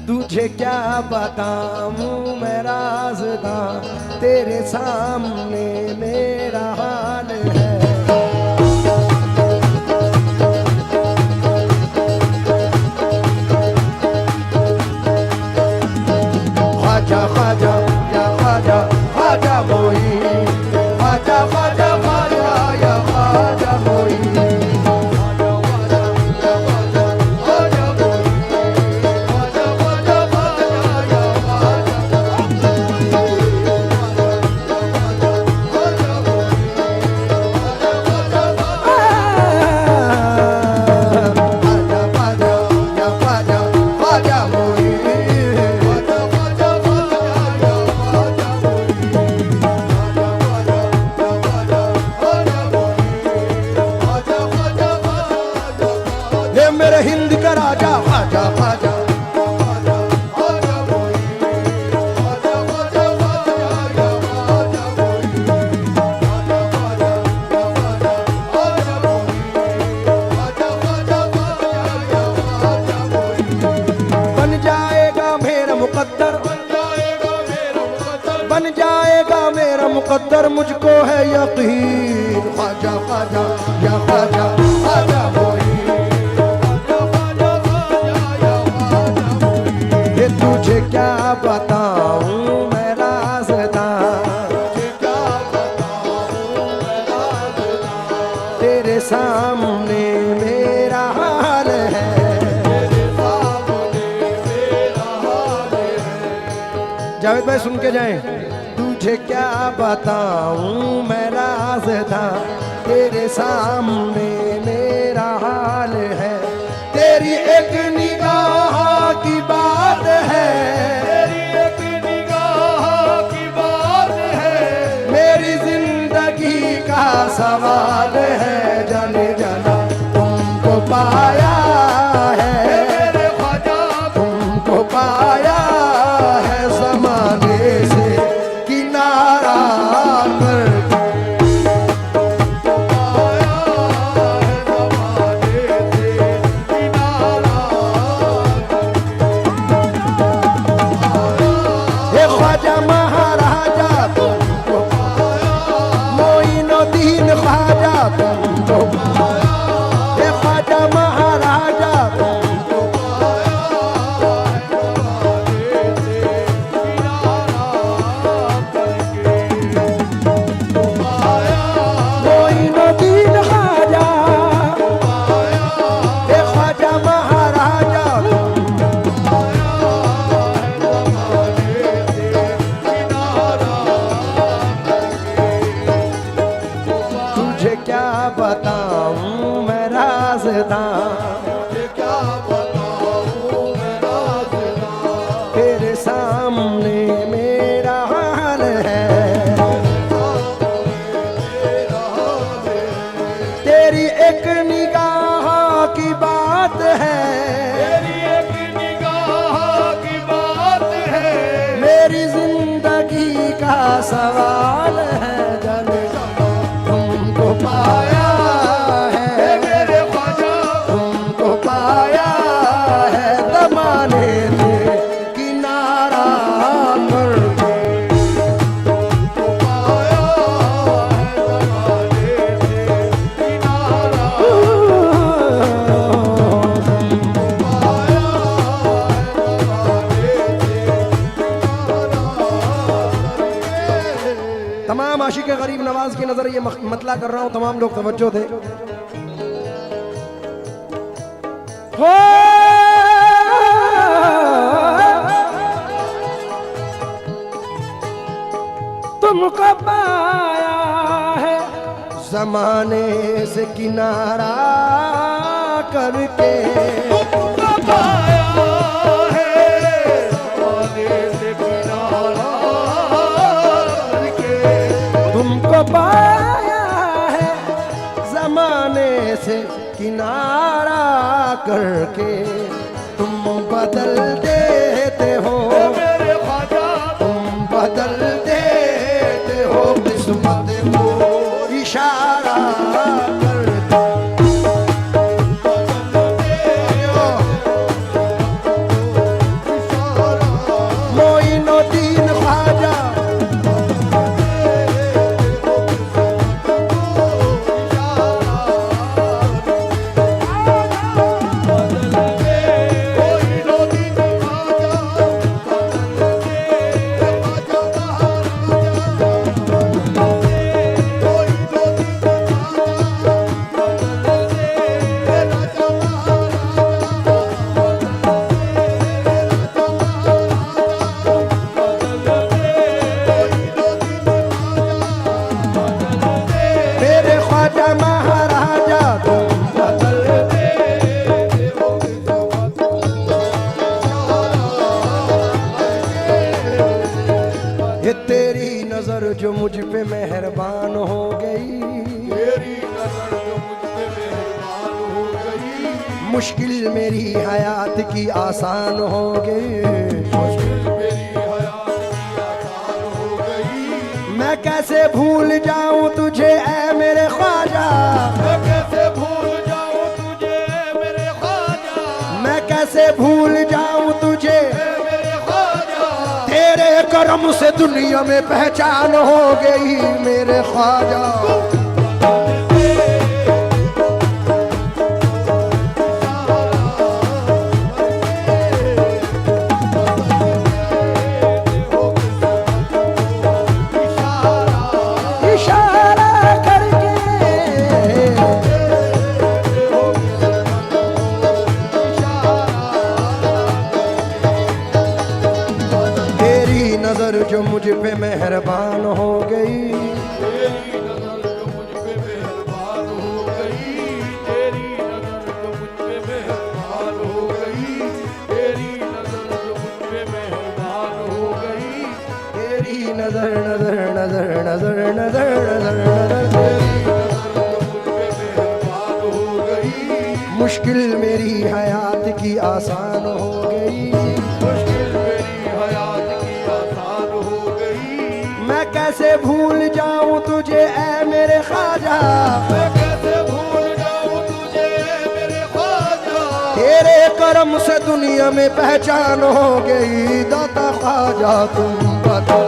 तुझे क्या बताऊं मैं राज़दा, तेरे सामने मेरा हाल है। ख्वाजा ख्वाजा या ख्वाजा ख्वाजा मोई, ख्वाजा ख्वाजा ख्वाजा या ख्वाजा मोई। मेरे हिंद का राजा ख्वाजा ख्वाजा, बन जाएगा मेरा मुकद्दर, बन जाएगा मेरा मुकद्दर, मुझको है यकीन। ख्वाजा ख्वाजा या ख्वाजा ख्वाजा मोई, तुझे क्या बताऊं मैं राज़दा, तेरे सामने मेरा हाल है। जावेद भाई सुन के जाएं। तुझे क्या बताऊं मैं राज़दा, तेरे सामने मेरा हाल है। तेरी एक निगाह की बात है, तेरी एक निगाह की बात है, मेरी जिंदगी का सवाल है। जाने जाना तुमको पाया है मेरे ख्वाजा, तुमको पाया है ज़माने से किनारा कर। ख्वाजा महाराजा तुमको, मोइनुद्दीन ख्वाजा तुमको, ख्वाजा महाराजा तुमको, मोइनुद्दीन ख्वाजा, ख्वाजा महाराजा क्या बताऊं मैं राज़दा, क्या बताऊं मैं राज़दा, तेरे सामने मेरा हाल है। तेरी एक निगाह की बात है, तेरी एक निगाह की बात है, मेरी जिंदगी का सवाल है। जाने तुमको पाया है मेरे ख्वाजा, तुमको पाया है ज़माने से किनारा करके, तुमको पाया है ज़माने से किनारा, तुमको पाया है ज़माने से। तमाम आशिक गरीब नवाज की नजर ये मतला कर रहा हूं, तमाम लोग तवज्जो दे। तुमको पाया है ज़माने से किनारा करके, तुमको पाया है ज़माने से किनारा करके, तुमको पाया है ज़माने से किनारा करके। तुम बदल देते हो मेरे ख्वाजा, तुम बदल देते हो किस्मत को इशारा करके। बदल देते हो ये तेरी नजर जो मुझ पे मेहरबान हो गई, तेरी नजर जो मुझ पे मेहरबान हो गई, मुश्किल मेरी हयात की आसान हो गई। मुश्किल मेरी हयात की आसान हो गई। मैं कैसे भूल जाऊं तुझे ऐ मेरे ख्वाजा, मैं कैसे भूल जाऊं तुझे मेरे ख्वाजा, मैं कैसे भूल जाऊं तुझे, मेरे ख्वाजा। तेरे करम से दुनिया में पहचान हो गई मेरे ख्वाजा। जो मुझ पे मेहरबान हो गई, तेरी नजर जो मुझ पे मेहरबान हो गई, तेरी नजर जो मुझ पे मेहरबान हो गई, तेरी नजर जो मुझ पे मेहरबान हो गई, तेरी नजर नजर नजर नजर नजर नजर नजर, तेरी नजर जो मुझ पे मेहरबान हो गई, मुश्किल मेरी हयात की आसान हो गई। मुश्किल मेरी हयात की आसान हो गई। मैं कैसे भूल जाऊं तुझे ऐ मेरे ख्वाजा, मैं कैसे भूल जाऊं तुझे मेरे ख्वाजा, तेरे करम से दुनिया में पहचान हो गई। दाता ख्वाजा तुम बता,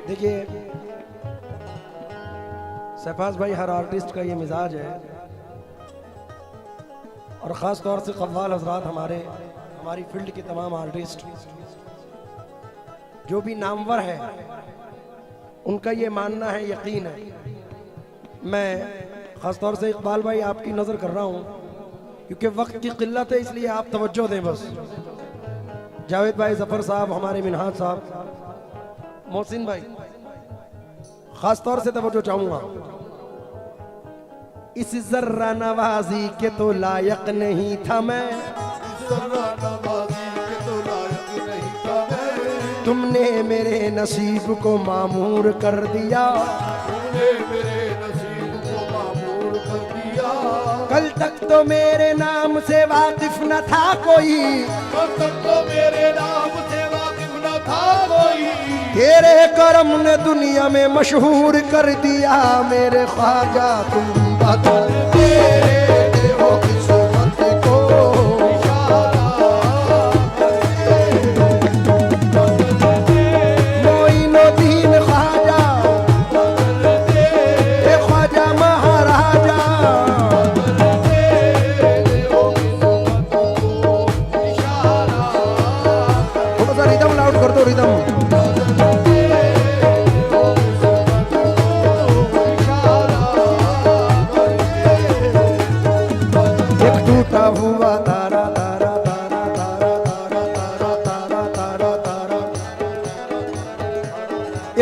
देखिए शहबाज भाई, हर आर्टिस्ट का ये मिजाज है, और ख़ास तौर से कव्वाल हजरात, हमारी फील्ड के तमाम आर्टिस्ट जो भी नामवर है, उनका ये मानना है, यकीन है। मैं ख़ास तौर से इकबाल भाई आपकी नज़र कर रहा हूँ, क्योंकि वक्त की किल्लत है, इसलिए आप तवज्जो दें बस। जावेद भाई, ज़फ़र साहब, हमारे मिनहाज साहब, मोहसिन भाई, ख़ास तौर से तवज्जो चाहूँगा। इस जर्रा नवाजी के तो लायक नहीं था मैं, जर्रा नवाजी के तो लायक नहीं था मैं, तुमने मेरे नसीब को मामूर कर दिया। तूने मेरे नसीब को मामूर कर दिया। कल तक तो मेरे नाम से वाकिफ न था कोई, कल तक तो मेरे नाम से वाकिफ न था कोई, तेरे करम ने दुनिया में मशहूर कर दिया मेरे ख्वाजा तुम बता। तेरे हो किस्मत को मोइनुद्दीन ख्वाजा, ख्वाजा महाराजा, थोड़ा सा रिदम लाउड कर दो, रिदम। टूटा हुआ तारा तारा तारा तारा तारा तारा तारा तारा,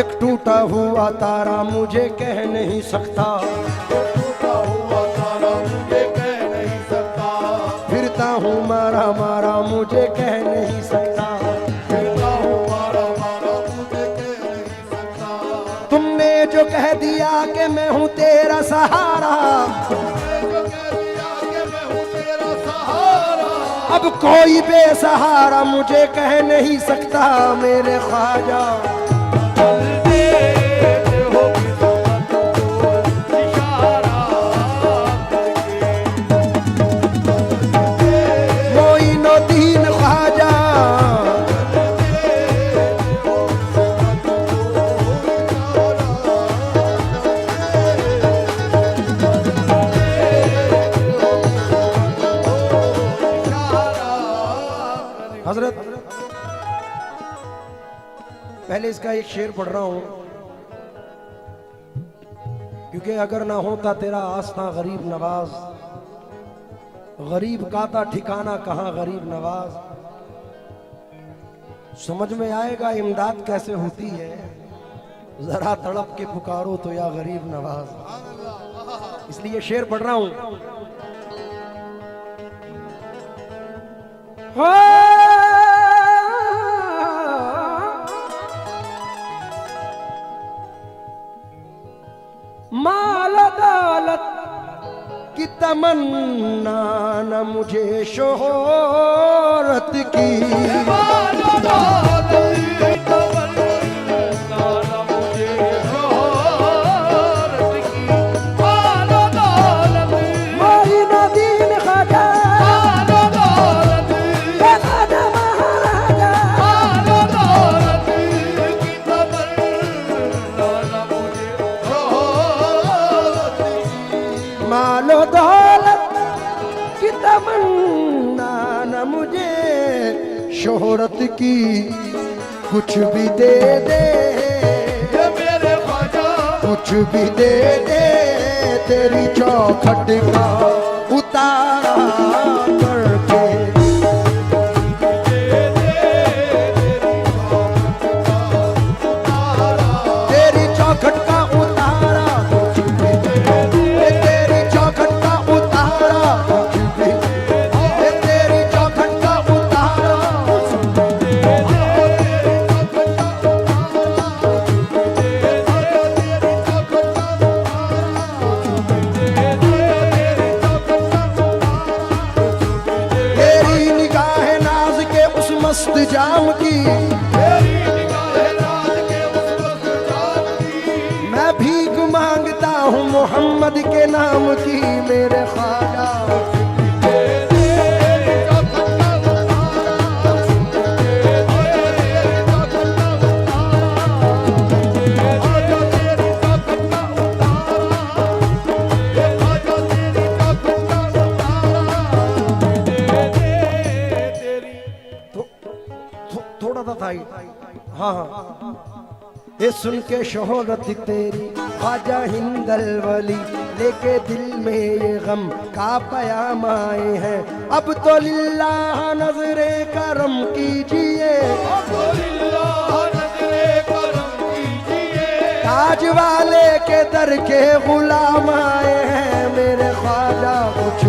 एक टूटा हुआ तारा मुझे कह नहीं सकता, टूटा हुआ तारा मुझे कह नहीं सकता, फिरता हूँ मारा मारा मुझे कह नहीं सकता, फिरता हूँ मारा मारा मुझे कह नहीं सकता। तुमने जो कह दिया कि मैं हूँ तेरा सहारा, अब कोई बेसहारा मुझे कह नहीं सकता मेरे ख्वाजा। मोइनुद्दीन ख्वाजा, हजरत पहले इसका एक शेर पढ़ रहा हूं, क्योंकि अगर ना होता तेरा आस्था गरीब नवाज, गरीब का था ठिकाना कहां गरीब नवाज, समझ में आएगा इमदाद कैसे होती है, जरा तड़प के पुकारो तो या गरीब नवाज। इसलिए शेर पढ़ रहा हूं। हो माल दौलत की तमन्ना न मुझे शोहरत की मालो दौलत की तमन्ना न मुझे शोहरत की मालो दौलत मोरी नदीन ख्वाजा मालो दौलत ख्वाजा महाराजा मालो दौलत की तमन्ना न मुझे शोहरत की मालो दौलत की तमन्ना न मुझे शोहरत की कुछ भी दे दे ये मेरे ख्वाजा कुछ भी दे दे तेरी चौखट का उतारा करके तेरी चौखट का उतारा कुछ भी दे दे तेरी चौखट का उतारा कुछ भी दे दे तेरी चौखट का उतारा कुछ भी दे दे तेरी निगाह नाज के उस मस्त जाम की तेरी निगाह रात के उस वक्त जाम की मैं भीख मांगता हूँ मोहम्मद के नाम की मेरे ख्वाजा थोड़ा सा था हाँ हाँ ये सुन के शोहरत तेरी ख्वाजा हिंदल वली लेके दिल में ये गम का पयाम आए हैं अब तो लिल्लाह नजरे करम कीजिए ताज वाले के दर के गुलाम आए हैं मेरे ख्वाजा कुछ